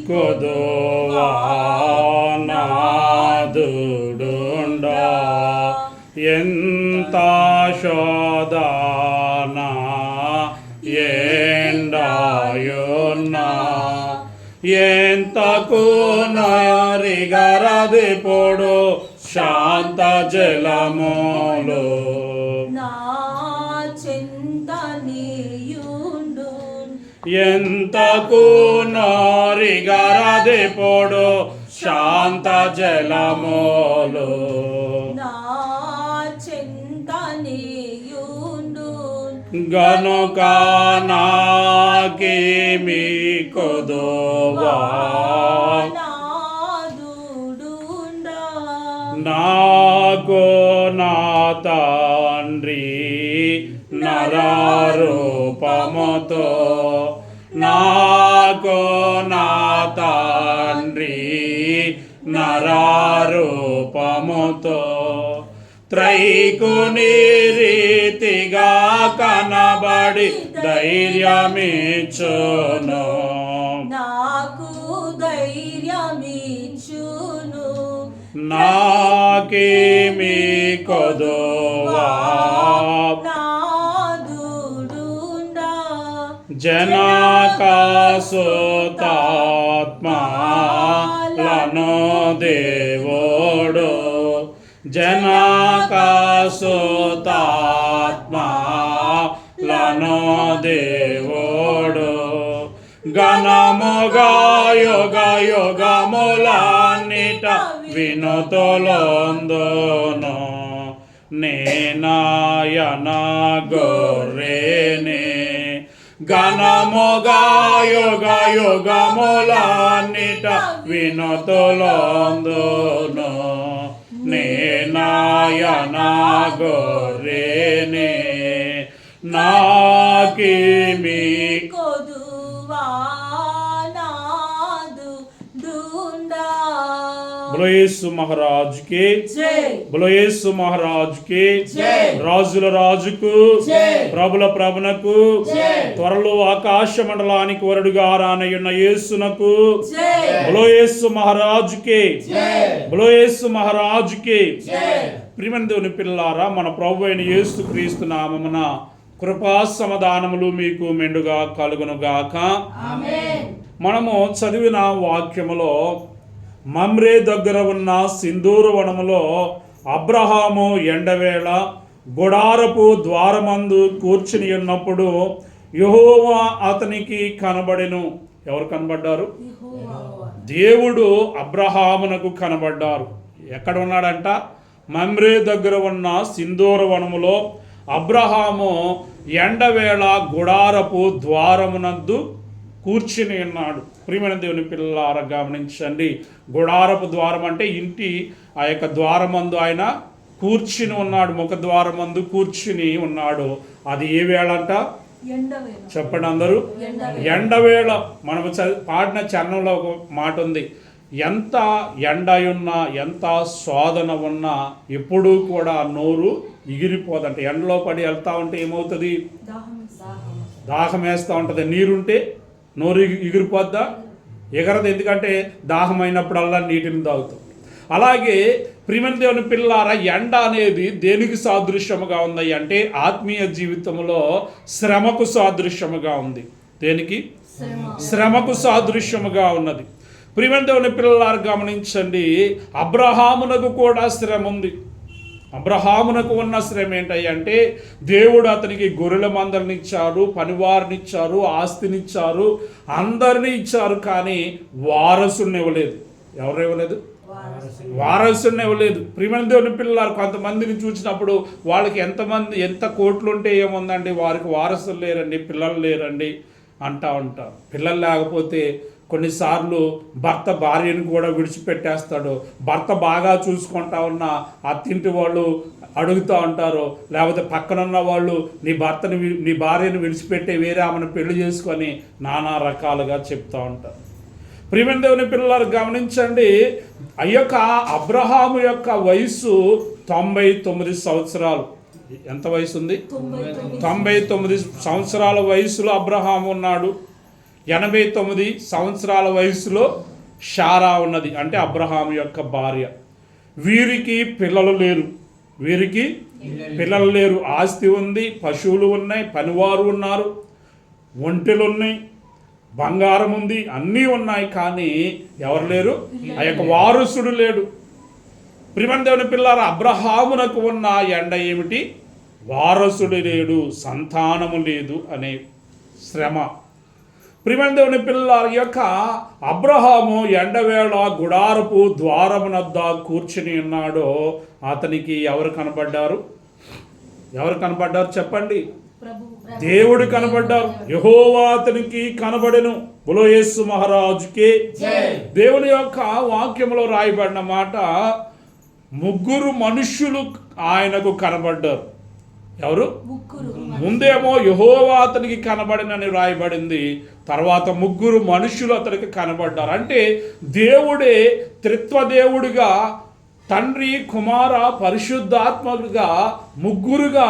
కొదువా నాదుడుండా ఎంత శోధన ఎండాయున్నా ఎంతకు నయరిగరదిపోడు శాంత జలములు నా చింత నీయుండు ఎంతకు నరిగరదిపోడు శాంత జలములు నా చింత నీయుండు గనుక నాకేమి కొదువా నాదుడుండా నాకు నా తండ్రి నరరూపముతో నాకు నా తండ్రి నరరూపముతో త్రైకుని రీతిగా కనబడి ధైర్యమిచ్చును నాకు ధైర్యమిచ్చును నాకేమి కొదువా నాదుడుండా జనకాసుతాత్మలను దేవుడు జనకాసుతాత్మలను దేవుడు ఘనముగా యుగ యుగములన్నిట వినుతులందును నేనాయన గొర్రెనే ఘనముగా యుగ యుగములన్నిట వినుతులందును నేనాయన గొర్రెనే నాకేమి కొదువా నాదుడుండా बोलो यीशु महाराज की జై बोलो यीशु महाराज की జై రాజుల రాజుకు జై ప్రభుల ప్రభునకు జై త్వరలో ఆకాశ మండలానికి వరుడుగా రానయ్యున్న యేసునకు జై बोलो यीशु महाराज की జై बोलो यीशु महाराज की జై ప్రియమైన దేవుని పిల్లలారా మన ప్రభు అయిన యేసు క్రీస్తు నామమున కృపా సమాధానములు మీకు మెండుగా కలుగునుగాక ఆమేన్. మనము చదివిన వాక్యములో మమ్రే దగ్గర ఉన్న సింధూర వనములో అబ్రహాము ఎండవేళ గుడారపు ద్వారమందు కూర్చుని ఉన్నప్పుడు యెహోవా అతనికి కనబడెను. ఎవరు కనబడ్డారు? దేవుడు అబ్రహామునకు కనబడ్డారు. ఎక్కడ ఉన్నాడంట? మమ్రే దగ్గర ఉన్న సింధూర వనములో అబ్రహాము ఎండవేళ గుడారపు ద్వారమునందు కూర్చుని ఉన్నాడు. ప్రియమైన దేవుని పిల్లలారా గమనించండి, గుడారపు ద్వారం అంటే ఇంటి ఆ యొక్క ద్వారమందు ఆయన కూర్చుని ఉన్నాడు, ముఖ ద్వారమందు కూర్చుని ఉన్నాడు. అది ఏ వేళ అంట? ఎండవేళ. చెప్పండి అందరూ. ఎండవేళ. మనము పాడిన చరణంలో ఒక మాట ఉంది, ఎంత ఎండ ఉన్నా ఎంత శోధన ఉన్నా ఎప్పుడూ కూడా నోరు ఎగిరిపోదంట. ఎండలో పడి వెళ్తా ఉంటే ఏమవుతుంది? దాహం వేస్తూ ఉంటుంది. నీరుంటే నోరు ఎగిరిపోద్దా? ఎగరదు. ఎందుకంటే దాహం అయినప్పుడల్లా నీటిని తాగుతాం. అలాగే ప్రియమైన దేవుని పిల్లారా, ఎండ అనేది దేనికి సాదృశ్యముగా ఉంది అంటే ఆత్మీయ జీవితంలో శ్రమకు సాదృశ్యముగా ఉంది. దేనికి? శ్రమకు సాదృశ్యముగా ఉన్నది. ప్రియమైన దేవుని పిల్లలారా గమనించండి, అబ్రహామునకు కూడా శ్రమ ఉంది. అబ్రహామునకు ఉన్న శ్రమ ఏంటంటే దేవుడు అతనికి గొర్రెల మందలనిచ్చారు, పనివారినిచ్చారు, ఆస్తినిచ్చారు, అందరినీ ఇచ్చారు, కానీ వారసుని ఇవ్వలేదు. ఎవరు ఇవ్వలేదు? వారసుని ఇవ్వలేదు. ప్రియమైన దేవుని పిల్లలు కొంతమందిని చూసినప్పుడు వాళ్ళకి ఎంత కోట్లు ఉంటే ఏముందండి, వారికి వారసులు లేరండి, పిల్లలు లేరండి అంటూ ఉంటారు. పిల్లలు లేకపోతే కొన్నిసార్లు భర్త భార్యను కూడా విడిచిపెట్టేస్తాడు. భర్త బాగా చూసుకుంటా ఉన్న అత్తింటి వాళ్ళు అడుగుతూ ఉంటారు, లేకపోతే పక్కనున్న వాళ్ళు నీ భార్యను విడిచిపెట్టే వేరే ఆమెను పెళ్లి చేసుకొని నానా రకాలుగా చెప్తూ ఉంటారు. ప్రియమైన దేవుని పిల్లలు గమనించండి, ఆ యొక్క అబ్రహాము యొక్క వయసు 99 సంవత్సరాలు. ఎంత వయసు ఉంది? 99 సంవత్సరాల వయసులో అబ్రహాము ఉన్నాడు. 89 సంవత్సరాల వయసులో షారా ఉన్నది, అంటే అబ్రహాము యొక్క భార్య. వీరికి పిల్లలు లేరు. ఆస్తి ఉంది, పశువులు ఉన్నాయి, పనివారు ఉన్నారు, ఒంటెలు ఉన్నాయి, బంగారం ఉంది, అన్నీ ఉన్నాయి. కానీ ఎవరు లేరు? ఆ యొక్క వారసుడు లేడు. ప్రియమైన దేవుని పిల్లారా, అబ్రహామునకు ఉన్న ఎండ ఏమిటి? వారసుడు లేడు, సంతానము లేదు అనే శ్రమ. ప్రియమైన దేవుని పిల్లార యొక్క అబ్రహాము ఎండవేళ గుడారపు ద్వారమునద్ద కూర్చుని ఉన్నాడో అతనికి ఎవరు కనబడ్డారు? చెప్పండి. దేవుడు కనబడ్డారు. యెహోవా అతనికి కనబడెను. బోలో యేసు మహారాజుకి. దేవుని యొక్క వాక్యంలో రాయబడిన మాట, 3 మనుష్యులు ఆయనకు కనబడ్డారు. ఎవరు? ముందేమో యెహోవా అతనికి కనబడినని రాయబడింది, తర్వాత 3 మనుష్యులు అతనికి కనబడ్డారు. అంటే దేవుడే త్రిత్వదేవుడిగా, తండ్రి, కుమార, పరిశుద్ధాత్మగా 3గా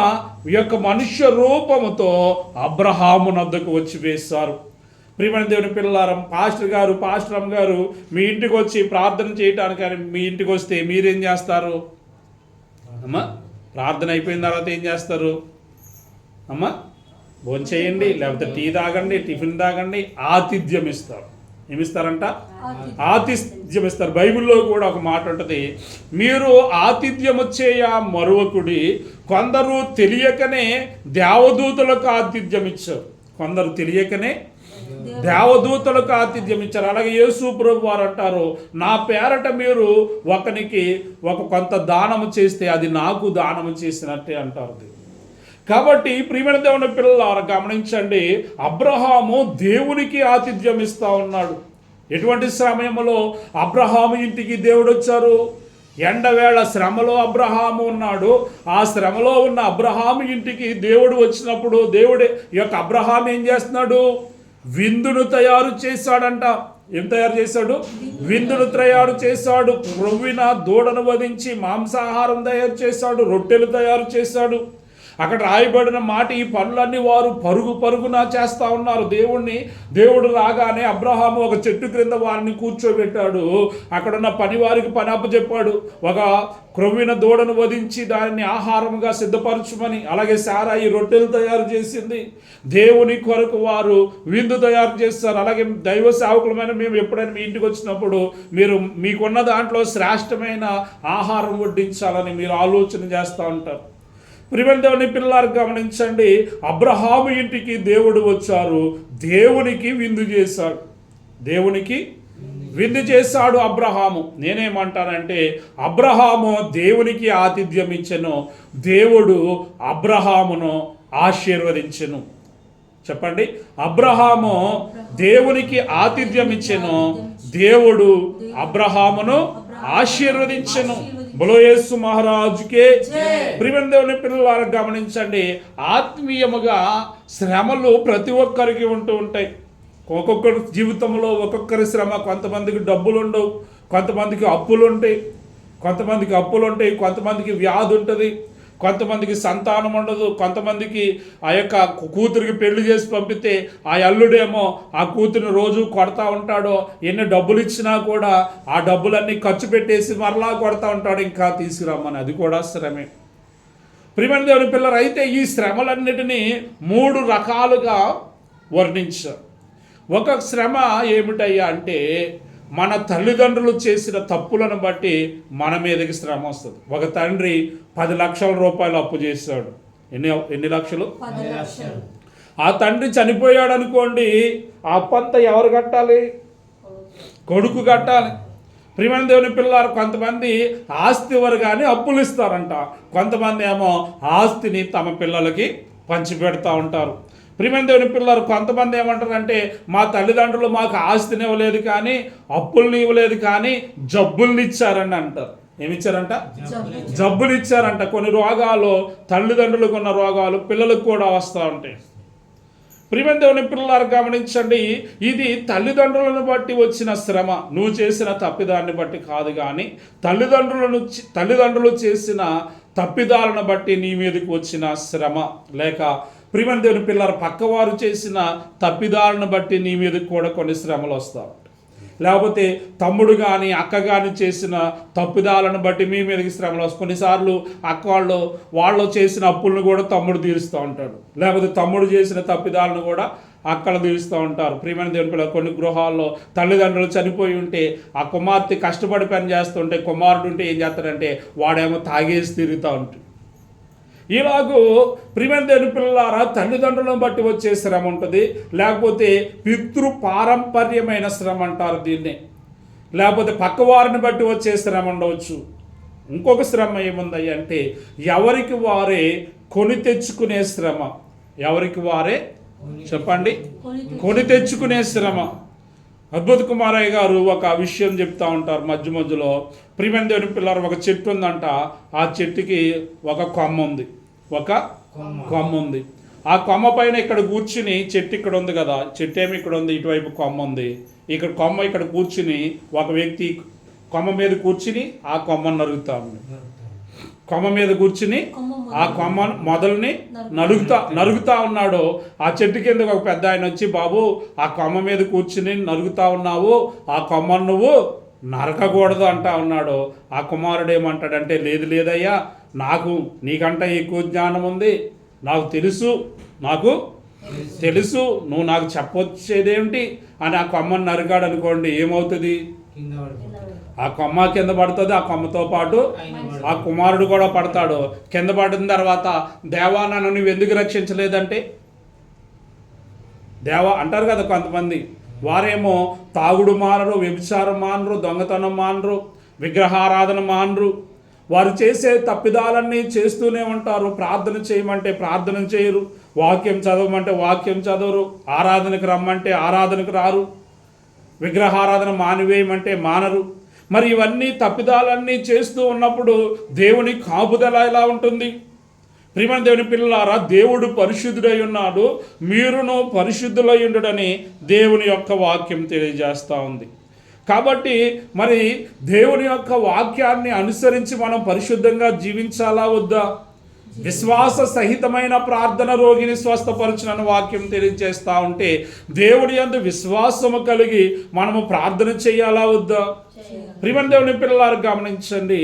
ఈ యొక్క మనుష్య రూపముతో అబ్రహామునద్దకు వచ్చి వేశారు. ప్రియమైన దేవుని పిల్లలారం, పాస్టర్ గారు మీ ఇంటికి వచ్చి ప్రార్థన చేయటానికి అని మీ ఇంటికి వస్తే మీరేం చేస్తారు అమ్మా? ప్రార్థన అయిపోయిన తర్వాత ఏం చేస్తారు అమ్మా? భోంచేయండి, లేకపోతే టీ తాగండి, టిఫిన్ తాగండి, ఆతిథ్యం ఇస్తారు. ఏమిస్తారంట? ఆతిథ్యం ఇస్తారు. బైబిల్లో కూడా ఒక మాట ఉంటుంది, మీరు ఆతిథ్యం చేయ మరువకుడి. కొందరు తెలియకనే దేవదూతలకు ఆతిథ్యం ఇచ్చారు. అలాగే యేసు ప్రభు వారు అంటారు, నా పేరట మీరు ఒకనికి కొంత దానము చేస్తే అది నాకు దానము చేసినట్టే అంటారు. కాబట్టి ప్రియమైన దేవుని పిల్లలారా గమనించండి, అబ్రహాము దేవునికి ఆతిథ్యం ఇస్తా ఉన్నాడు. ఎటువంటి సమయంలో అబ్రహాము ఇంటికి దేవుడు వచ్చారు? ఎండవేళ శ్రమలో అబ్రహాము ఉన్నాడు. ఆ శ్రమలో ఉన్న అబ్రహాము ఇంటికి దేవుడు వచ్చినప్పుడు దేవుడే ఈ యొక్క అబ్రహాము ఏం చేస్తున్నాడు? విందును తయారు చేశాడంట. ఏం తయారు చేశాడు? విందును తయారు చేశాడు. క్రొవ్విన దూడను వధించి మాంసాహారం తయారు చేశాడు, రొట్టెలు తయారు చేశాడు. అక్కడ రాయబడిన మాట, ఈ పనులన్నీ వారు పరుగున చేస్తూ ఉన్నారు. దేవుడు రాగానే అబ్రహాము ఒక చెట్టు క్రింద వారిని కూర్చోబెట్టాడు. అక్కడున్న పనివారికి పని అప్పచెప్పాడు. ఒక క్రొవ్విన దూడను వధించి దానిని ఆహారంగా సిద్ధపరచమని. అలాగే సారాయి రొట్టెలు తయారు చేసింది. దేవుని కొరకు వారు విందు తయారు చేస్తారు. అలాగే దైవ సేవకులమైన మేము ఎప్పుడైనా మీ ఇంటికి వచ్చినప్పుడు మీరు మీకున్న దాంట్లో శ్రేష్టమైన ఆహారం వడ్డించాలని మీరు ఆలోచన చేస్తూ ఉంటారు. ప్రియమైన దేవుని పిల్లలు గమనించండి, అబ్రహాము ఇంటికి దేవుడు వచ్చారు, దేవునికి విందు చేశాడు అబ్రహాము. నేనేమంటానంటే, అబ్రహాము దేవునికి ఆతిథ్యం ఇచ్చెను, దేవుడు అబ్రహామును ఆశీర్వదించెను. చెప్పండి. అబ్రహాము దేవునికి ఆతిథ్యం ఇచ్చెను, దేవుడు అబ్రహామును ఆశీర్వదించెను. బోలో యేసు మహారాజుకే. ప్రియమైన దేవుని పిల్లలారా గమనించండి, ఆత్మీయముగా శ్రమలు ప్రతి ఒక్కరికి ఉంటూ ఉంటాయి. ఒక్కొక్కరి జీవితంలో ఒక్కొక్కరి శ్రమ. కొంతమందికి డబ్బులు ఉండవు, కొంతమందికి అప్పులు ఉంటాయి, కొంతమందికి వ్యాధి ఉంటుంది, కొంతమందికి సంతానం ఉండదు, కొంతమందికి ఆ యొక్క కూతురికి పెళ్లి చేసి పంపితే ఆ అల్లుడేమో ఆ కూతురిని రోజు కొడతా ఉంటాడో, ఎన్ని డబ్బులు ఇచ్చినా కూడా ఆ డబ్బులన్నీ ఖర్చు పెట్టేసి మరలా కొడతా ఉంటాడు, ఇంకా తీసుకురమ్మని. అది కూడా శ్రమే. ప్రియమైన దేవుని పిల్లలు, అయితే ఈ శ్రమలన్నిటినీ 3 రకాలుగా వర్ణించారు. ఒక శ్రమ ఏమిటయ్యా అంటే, మన తల్లిదండ్రులు చేసిన తప్పులను బట్టి మన మీదకి శ్రమ వస్తుంది. ఒక తండ్రి 10 లక్షల రూపాయలు అప్పు చేశాడు. ఎన్ని లక్షలు? 10 లక్షలు. ఆ తండ్రి చనిపోయాడు అనుకోండి, ఆ అప్పంతా ఎవరు కట్టాలి? కొడుకు కట్టాలి. ప్రియమైన దేవుని పిల్లలు, కొంతమంది ఆస్తి ఇవ్వరు కానీ అప్పులు ఇస్తారంట, కొంతమంది ఏమో ఆస్తిని తమ పిల్లలకి పంచిపెడతా ఉంటారు. ప్రియమైన దేవుని పిల్లలు, కొంతమంది ఏమంటారంటే, మా తల్లిదండ్రులు మాకు ఆస్తిని ఇవ్వలేదు కానీ, అప్పుల్ని ఇవ్వలేదు కానీ జబ్బుల్ని ఇచ్చారని అంటారు. ఏమిచ్చారంట? జబ్బులు ఇచ్చారంట. కొన్ని రోగాలు, తల్లిదండ్రులకు ఉన్న రోగాలు పిల్లలకు కూడా వస్తూ ఉంటాయి. ప్రియమైన దేవుని పిల్లలు గమనించండి, ఇది తల్లిదండ్రులను బట్టి వచ్చిన శ్రమ, నువ్వు చేసిన తప్పిదాన్ని బట్టి కాదు. కానీ తల్లిదండ్రులు చేసిన తప్పిదాలను బట్టి నీ మీదకి వచ్చిన శ్రమ. లేక ప్రియమైన దేవుని పిల్లలు, పక్కవారు చేసిన తప్పిదాలను బట్టి నీ మీదకి కూడా కొన్ని శ్రమలు వస్తూ ఉంటాయి. లేకపోతే తమ్ముడు కానీ అక్క కానీ చేసిన తప్పిదాలను బట్టి మీ మీదకి శ్రమలు వస్తాయి. కొన్నిసార్లు అక్క వాళ్ళు చేసిన అప్పులను కూడా తమ్ముడు తీరుస్తూ ఉంటాడు, లేకపోతే తమ్ముడు చేసిన తప్పిదాలను కూడా అక్కలు తీరుస్తూ ఉంటారు. ప్రియమైన దేవుని పిల్లలు, కొన్ని గృహాల్లో తల్లిదండ్రులు చనిపోయి ఉంటే ఆ కుమార్తె కష్టపడి పని చేస్తుంటే కుమారుడు ఉంటే ఏం చేస్తాడంటే వాడేమో తాగేసి తిరుగుతూ ఉంటాడు. ఇలాగూ ప్రియమైన దేవుని పిల్లలారా, తల్లిదండ్రులను బట్టి వచ్చే శ్రమ ఉంటుంది, లేకపోతే పితృ పారంపర్యమైన శ్రమ అంటారు దీన్ని, లేకపోతే పక్కవారిని బట్టి వచ్చే శ్రమ ఉండవచ్చు. ఇంకొక శ్రమ ఏముంది అంటే ఎవరికి వారే కొని తెచ్చుకునే శ్రమ. ఎవరికి వారే చెప్పండి, కొని తెచ్చుకునే శ్రమ. అద్భుత కుమారయ్య గారు ఒక విషయం చెప్తా ఉంటారు మధ్య మధ్యలో. ప్రియమైన దేవుని పిల్లలు, ఒక చెట్టు ఉందంట, ఆ చెట్టుకి ఒక కొమ్మ ఉంది, ఒక కొమ్మ ఉంది. ఆ కొమ్మ పైన ఇక్కడ కూర్చుని, చెట్టు ఇక్కడ ఉంది కదా, చెట్టు ఏమి ఇక్కడ ఉంది, ఇటువైపు కొమ్మ ఉంది, ఇక్కడ కొమ్మ ఇక్కడ కూర్చుని ఒక వ్యక్తి కొమ్మ మీద కూర్చుని ఆ కొమ్మను నరుగుతా ఉంది. కొమ్మ మీద కూర్చుని ఆ కొమ్మ మొదలని నరుగుతా ఉన్నాడు. ఆ చెట్టు కింద ఒక పెద్ద ఆయన వచ్చి, బాబు ఆ కొమ్మ మీద కూర్చుని నరుగుతా ఉన్నావు, ఆ కొమ్మను నువ్వు నరకకూడదు అంటా ఉన్నాడు. ఆ కుమారుడు ఏమంటాడంటే, లేదు లేదయ్యా, నాకు నీకంటే ఎక్కువ జ్ఞానం ఉంది, నాకు తెలుసు నువ్వు నాకు చెప్పొచ్చేదేమిటి అని ఆ కొమ్మను నరిగాడు అనుకోండి, ఏమవుతుంది? ఆ కొమ్మ కింద పడుతుంది, ఆ కొమ్మతో పాటు ఆ కుమారుడు కూడా పడతాడు. కింద పడిన తర్వాత, దేవా నన్ను నువ్వు ఎందుకు రక్షించలేదంటే, దేవా అంటారు కదా కొంతమంది, వారేమో తాగుడు మానరు, వ్యభిచారం మానరు, దొంగతనం మానరు, విగ్రహారాధన మానరు, వారు చేసే తప్పిదాలన్నీ చేస్తూనే ఉంటారు. ప్రార్థన చేయమంటే ప్రార్థన చేయరు, వాక్యం చదవమంటే వాక్యం చదవరు, ఆరాధనకు రమ్మంటే ఆరాధనకు రారు, విగ్రహారాధన మానివేయమంటే మానరు. మరి ఇవన్నీ తప్పిదాలన్నీ చేస్తూ ఉన్నప్పుడు దేవుని కాపుదల ఎలా ఉంటుంది? ప్రియమైన దేవుని పిల్లలారా, దేవుడు పరిశుద్ధుడై ఉన్నాడు, మీరును పరిశుద్ధులై ఉండుడని దేవుని యొక్క వాక్యం తెలియజేస్తూ ఉంది. కాబట్టి మరి దేవుని యొక్క వాక్యాన్ని అనుసరించి మనం పరిశుద్ధంగా జీవించాలా వద్దా? విశ్వాస సహితమైన ప్రార్థన రోగిని స్వస్థపరచునని వాక్యం తెలియజేస్తూ ఉంటే, దేవుడి యందు విశ్వాసము కలిగి మనము ప్రార్థన చేయాలా వద్దా? ప్రియమైన దేవుని పిల్లలారు గమనించండి.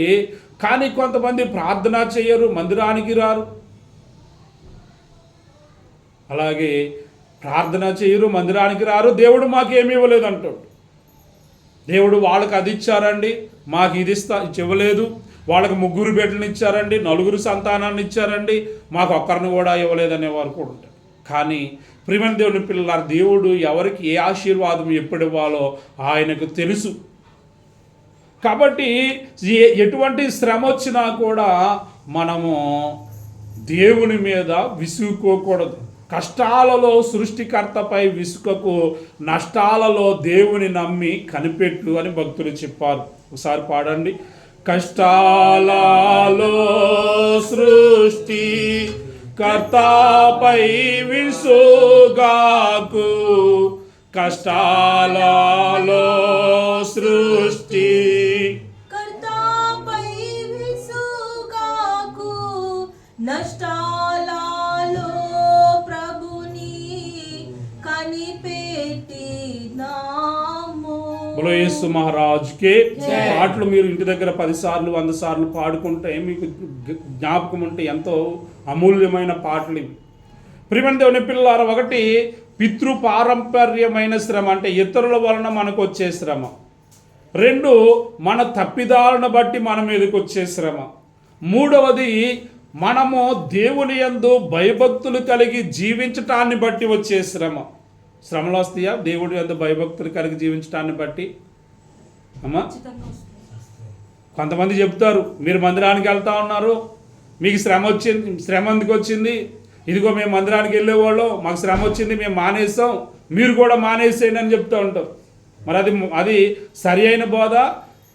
కానీ కొంతమంది ప్రార్థన చేయరు, మందిరానికి రారు. అలాగే ప్రార్థన చేయరు, మందిరానికి రారు, దేవుడు మాకేమీ ఇవ్వలేదు అంటాడు. దేవుడు వాళ్ళకి అది ఇచ్చారండి, మాకు ఇది ఇవ్వలేదు, వాళ్ళకి 3 బిడ్డలను ఇచ్చారండి, 4 సంతానాన్ని ఇచ్చారండి, మాకు ఒక్కరిని కూడా ఇవ్వలేదనే వారు కూడా ఉంటారు. కానీ ప్రియమైన దేవుని పిల్లలారు, దేవుడు ఎవరికి ఏ ఆశీర్వాదం ఎప్పుడు ఇవ్వాలో ఆయనకు తెలుసు. కాబట్టి ఎటువంటి శ్రమ వచ్చినా కూడా మనము దేవుని మీద విసుగుకోకూడదు. కష్టాలలో సృష్టికర్తపై విసుకకు, నష్టాలలో దేవుని నమ్మి కనిపెట్టు అని భక్తులు చెప్పారు. ఒకసారి పాడండి. కష్టాలలో సృష్టి కర్తపై విసుగాకు, కష్టాలలో సృష్టి కర్తపై విసుగాకు, నష్టాలలో ప్రభుని కనిపెట్టి నాము. బోలో యేసు మహారాజుకే. పాటలు మీరు ఇంటి దగ్గర 10 సార్లు 100 సార్లు పాడుకుంటే మీకు జ్ఞాపకం ఉంటే ఎంతో అమూల్యమైన పాటలు ఇవి. ప్రియమైన దేవుని పిల్లలారా, ఒకటి పితృ పారంపర్యమైన శ్రమ, అంటే ఇతరుల వలన మనకు వచ్చే శ్రమ. 2 మన తప్పిదాలను బట్టి మన మీదకి వచ్చే శ్రమ. 3వది మనము దేవుని యందు భయభక్తులు కలిగి జీవించటాన్ని బట్టి వచ్చే శ్రమ. శ్రమలు వస్తాయా దేవుడి యందు భయభక్తులు కలిగి జీవించటాన్ని బట్టి? అమ్మా, కొంతమంది చెప్తారు, మీరు మందిరానికి వెళ్తా ఉన్నారు, మీకు శ్రమ ఎందుకు వచ్చింది? ఇదిగో మేము మందిరానికి వెళ్ళేవాళ్ళం, మాకు శ్రమ వచ్చింది, మేము మానేసాం, మీరు కూడా మానేసేయండి అని చెప్తూ ఉంటారు. మరి అది సరి అయిన బోధ,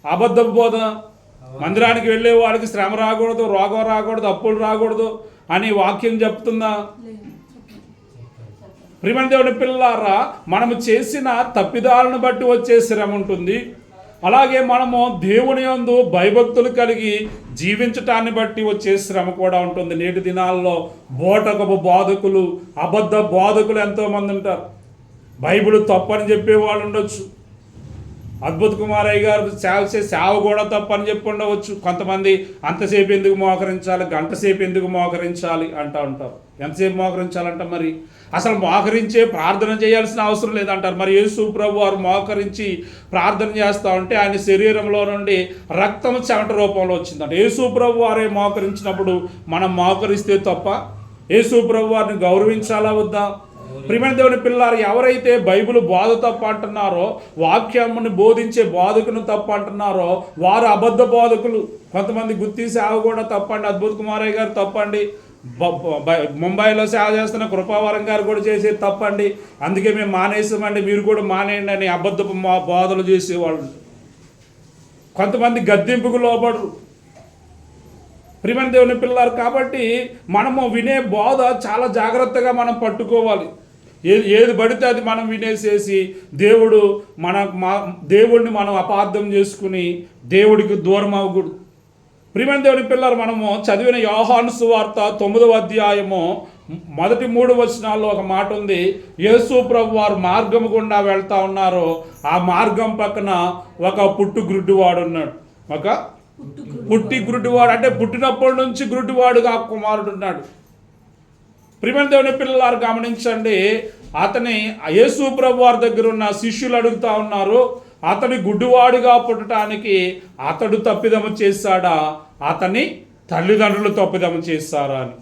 అబద్ధపు బోధ? మందిరానికి వెళ్ళే వాళ్ళకి శ్రమ రాకూడదు, రోగం రాకూడదు, అప్పులు రాకూడదు అని వాక్యం చెప్తుందా? ప్రియమైన దేవుని పిల్లలారా, మనము చేసిన తప్పిదాలను బట్టి వచ్చే శ్రమ ఉంటుంది, అలాగే మనము దేవుని యందు భయభక్తులు కలిగి జీవించటాన్ని బట్టి వచ్చే శ్రమ కూడా ఉంటుంది. నేటి దినాల్లో బోటకపు బోధకులు, అబద్ధ బోధకులు ఎంతోమంది ఉంటారు. బైబిల్ తప్పని చెప్పేవాళ్ళు ఉండొచ్చు. అద్భుత కుమారయ్య గారు సేవ కూడా తప్పని చెప్పి ఉండవచ్చు. కొంతమంది అంతసేపు ఎందుకు మోకరించాలి, గంటసేపు ఎందుకు మోకరించాలి అంటూ ఉంటారు. ఎంతసేపు మోకరించాలంట? మరి అసలు మోకరించే ప్రార్థన చేయాల్సిన అవసరం లేదంటారు. మరి యేసు ప్రభు వారు మోకరించి ప్రార్థన చేస్తూ ఉంటే ఆయన శరీరంలో నుండి రక్తం చెమట రూపంలో వచ్చిందంట. యేసు ప్రభు వారే మోకరించినప్పుడు మనం మోకరిస్తే తప్ప యేసు ప్రభు వారిని గౌరవించాలా వద్దా? ప్రియమైన దేవుని పిల్లారు, ఎవరైతే బైబిల్ బోధ తప్ప అంటున్నారో, వాక్యాన్ని బోధించే బోధకును తప్ప అంటున్నారో వారు అబద్ధ బోధకులు. కొంతమంది గుత్తి సేవ కూడా తప్పండి. అద్భుత కుమారయ్య గారు తప్పండి. ముంబైలో సేవ చేస్తున్న కృపావరం గారు కూడా చేసేది తప్పండి. అందుకే మేము మానేసామండి, మీరు కూడా మానేయండి అని అబద్ధపు బోధలు చేసేవాళ్ళు. కొంతమంది గద్దింపుకు లోబడరు. ప్రియమైన దేవుని పిల్లారు, కాబట్టి మనము వినే బోధ చాలా జాగ్రత్తగా మనం పట్టుకోవాలి. ఏది పడితే అది మనం వినేసేసి దేవుడిని మనం అపార్థం చేసుకుని దేవుడికి దూరం అవ్వకూడదు. ప్రియమైన దేవుని పిల్లలు, మనము చదివిన యోహాను సువార్త 9వ అధ్యాయము మొదటి 3 వచనాల్లో ఒక మాట ఉంది. యేసు ప్రభు వారు మార్గం గుండా వెళ్తా ఉన్నారు. ఆ మార్గం పక్కన ఒక పుట్టు గ్రుడ్డివాడు ఉన్నాడు. ఒక పుట్టి గ్రుడ్డివాడు అంటే పుట్టినప్పటి నుంచి గ్రుడ్డివాడుగా కుమారుడు ఉన్నాడు. ప్రియమైన దేవుని పిల్లలారు గమనించండి, అతని యేసు ప్రభు వారి దగ్గర ఉన్న శిష్యులు అడుగుతా ఉన్నారు, అతని గుడ్డివాడుగా పుట్టడానికి అతడు తప్పిదము చేశాడా, అతని తల్లిదండ్రులు తప్పిదము చేస్తారా అని.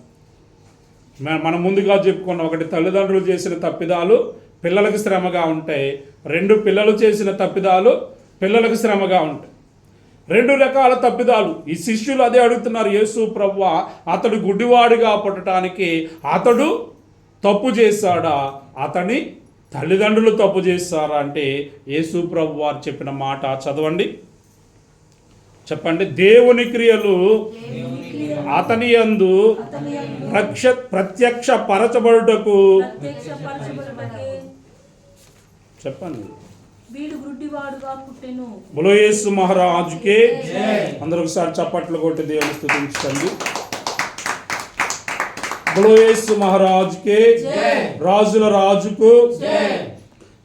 మనం ముందుగా చెప్పుకున్నాం, ఒకటి తల్లిదండ్రులు చేసిన తప్పిదాలు పిల్లలకు శ్రమగా ఉంటాయి. 2 పిల్లలు చేసిన తప్పిదాలు పిల్లలకు శ్రమగా ఉంటాయి. 2 రకాల తప్పిదాలు. ఈ శిష్యులు అదే అడుగుతున్నారు, యేసు ప్రభువా అతడు గుడ్డివాడిగా పుట్టడానికి అతడు తప్పు చేశాడా, అతని తల్లిదండ్రులు తప్పు చేస్తారా అంటే యేసు ప్రభు వారు చెప్పిన మాట చదవండి, చెప్పండి. దేవుని క్రియలు అతని యందు ప్రత్యక్ష పరచబడుటకు చెప్పండి. బోలో యేసు మహారాజుకే. అందరూ ఒకసారి చప్పట్లు కొట్టి దేవుని స్తుతించండి. బోలో యేసు మహారాజుకే, రాజుల రాజుకు.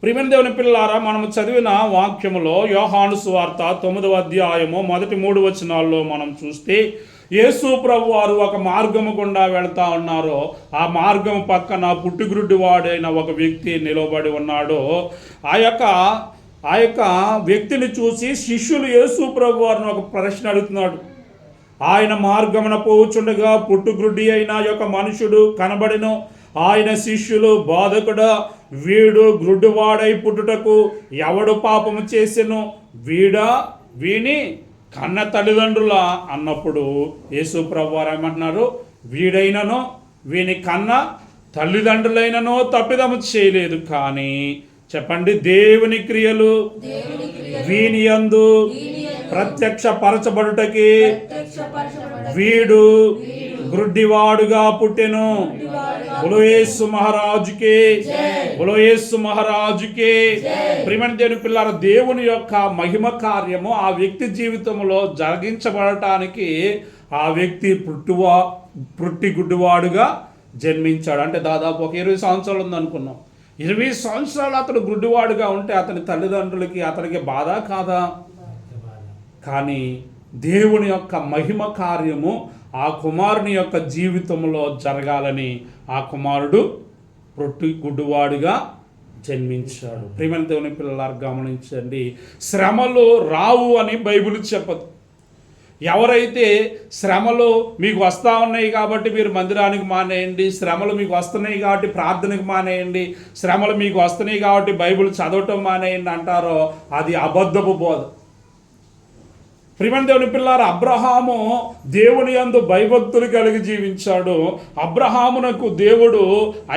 ప్రియమైన దేవుని పిల్లారా, మనము చదివిన వాక్యములో యోహాను సువార్త 9వ అధ్యాయము మొదటి 3 వచనాల్లో మనం చూస్తే యేసు ప్రభు వారు ఒక మార్గము గుండా వెళ్తా ఉన్నారు. ఆ మార్గం పక్కన పుట్టుగ్రుడ్డి వాడైన ఒక వ్యక్తి నిలబడి ఉన్నాడు. ఆ యొక్క వ్యక్తిని చూసి శిష్యులు యేసు ప్రభు వారిని ఒక ప్రశ్న అడుగుతున్నాడు. ఆయన మార్గమున పోవుచుండగా పుట్టుగ్రుడ్డి అయిన యొక్క మనుషుడు కనబడిను. ఆయన శిష్యులు, బోధకుడా, వీడు గ్రుడ్డివాడై పుట్టుటకు ఎవడు పాపము చేసెను, వీని కన్న తల్లిదండ్రుల అన్నప్పుడు యేసు ప్రభు వారు ఏమంటున్నారు, వీడైనను వీని కన్న తల్లిదండ్రులైనను తప్పిదము చేయలేదు, కానీ చెప్పండి దేవుని క్రియలు వీని యందు ప్రత్యక్ష పరచబడుటకి వీడు గ్రుడ్డివాడుగా పుట్టెను. బోలో యేసు మహారాజుకే, బోలో యేసు మహారాజుకే. ప్రియమైన దేవుని పిల్లారా, దేవుని యొక్క మహిమ కార్యము ఆ వ్యక్తి జీవితంలో జరిగించబడటానికి ఆ వ్యక్తి పుట్టి గుడ్డివాడుగా జన్మించాడు. అంటే దాదాపు ఒక 20 సంవత్సరాలు ఉందనుకున్నాం. 20 సంవత్సరాలు అతడు గుడ్డివాడుగా ఉంటే అతని తల్లిదండ్రులకి అతనికి బాధ కాదా? కానీ దేవుని యొక్క మహిమ కార్యము ఆ కుమారుని యొక్క జీవితంలో జరగాలని ఆ కుమారుడు పుట్టి గుడ్డివాడుగా జన్మించాడు. ప్రియమైన దేవుని పిల్లలారా గమనించండి, శ్రమలు రావు అని బైబిల్ చెప్పదు. ఎవరైతే శ్రమలు మీకు వస్తూ ఉన్నాయి కాబట్టి మీరు మందిరానికి మానేయండి, శ్రమలు మీకు వస్తున్నాయి కాబట్టి ప్రార్థనకు మానేయండి, శ్రమలు మీకు వస్తున్నాయి కాబట్టి బైబిల్ చదవటం మానేయండి అంటారో అది అబద్ధపు బోధ. ప్రియమైన దేవుని పిల్లారా, అబ్రహాము దేవుని యందు భయభక్తులు కలిగి జీవించాడు. అబ్రహామునకు దేవుడు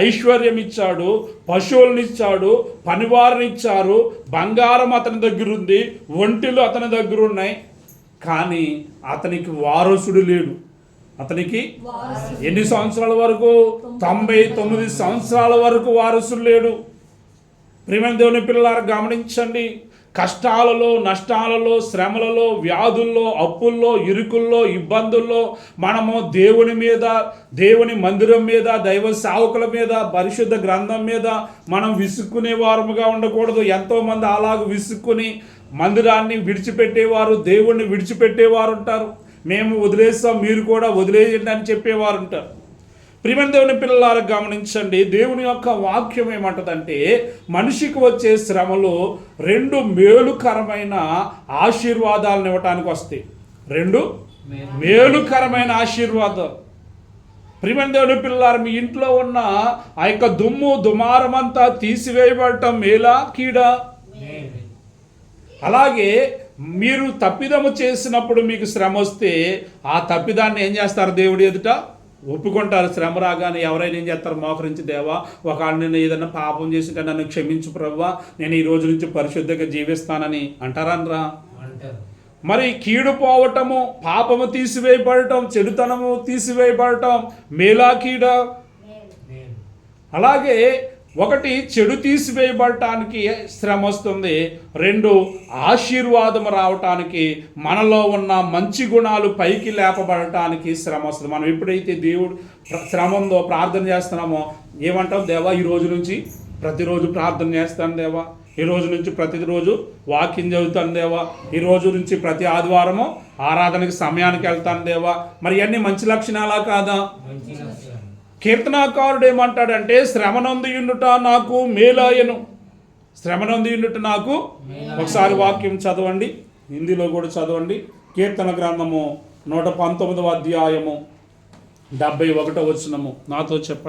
ఐశ్వర్యం ఇచ్చాడు, పశువులనిచ్చాడు, పనివారినిచ్చారు, బంగారం అతని దగ్గర ఉంది, ఒంటిలు అతని దగ్గర ఉన్నాయి. కానీ అతనికి వారసుడు లేడు. అతనికి ఎన్ని సంవత్సరాల వరకు? 99 సంవత్సరాల వరకు వారసుడు లేడు. ప్రియమైన దేవుని పిల్లలారా గమనించండి, కష్టాలలో, నష్టాలలో, శ్రమలలో, వ్యాధుల్లో, అప్పుల్లో, ఇరుకుల్లో, ఇబ్బందుల్లో మనము దేవుని మందిరం మీద, దైవ సేవకుల మీద, పరిశుద్ధ గ్రంథం మీద మనం విసుక్కునే వారముగా ఉండకూడదు. ఎంతోమంది అలాగ విసుక్కుని మందిరాన్ని విడిచిపెట్టేవారు, దేవుణ్ణి విడిచిపెట్టేవారు ఉంటారు. మేము వదిలేస్తాం, మీరు కూడా వదిలేయండి అని చెప్పేవారు ఉంటారు. ప్రియమైన దేవుని పిల్లలారా గమనించండి, దేవుని యొక్క వాక్యం ఏమంటదంటే మనిషికి వచ్చే శ్రమలు 2 మేలుకరమైన ఆశీర్వాదాలను ఇవ్వటానికి వస్తాయి. 2 మేలుకరమైన ఆశీర్వాదాలు. ప్రియమైన దేవుని పిల్లలారా, మీ ఇంట్లో ఉన్న ఆ యొక్క దుమ్ము దుమారమంతా తీసివేయబడటం మేలా కీడా? అలాగే మీరు తప్పిదము చేసినప్పుడు మీకు శ్రమ వస్తే ఆ తప్పిదాన్ని ఏం చేస్తారు? దేవుడి ఎదుట ఒప్పుకుంటారు. శ్రమ రాగానే ఎవరైనా ఏం చేస్తారు? మోకరించి, దేవా ఒకవేళ నేను ఏదైనా పాపం చేసింటే నన్ను క్షమించు ప్రభువా, నేను ఈ రోజు నుంచి పరిశుద్ధంగా జీవిస్తానని అంటారనరా? మరి కీడు పోవటము, పాపము తీసివేయబడటం, చెడుతనము తీసివేయబడటం మేలా కీడా? అలాగే 1 చెడు తీసివేయబడటానికి శ్రమ వస్తుంది, 2 ఆశీర్వాదం రావటానికి, మనలో ఉన్న మంచి గుణాలు పైకి లేపబడటానికి శ్రమ వస్తుంది. మనం ఎప్పుడైతే దేవుడు శ్రమ ఉందో ప్రార్థన చేస్తున్నామో ఏమంటాం? దేవా ఈ రోజు నుంచి ప్రతిరోజు ప్రార్థన చేస్తాను దేవా, ఈ రోజు నుంచి ప్రతిరోజు వాక్యం చదువుతాను దేవా, ఈ రోజు నుంచి ప్రతి ఆదివారము ఆరాధనకి సమయానికి వెళ్తాను దేవా. మరి అన్ని మంచి లక్షణాలా కాదా? కీర్తనాకారుడు ఏమంటాడంటే శ్రమనందుయుండుట నాకు మేలాయను, శ్రమనందుయుండుట నాకు. ఒకసారి వాక్యం చదవండి, హిందీలో కూడా చదవండి. కీర్తన గ్రంథము 119వ అధ్యాయము 71వ వచనము నాతో చెప్పండి.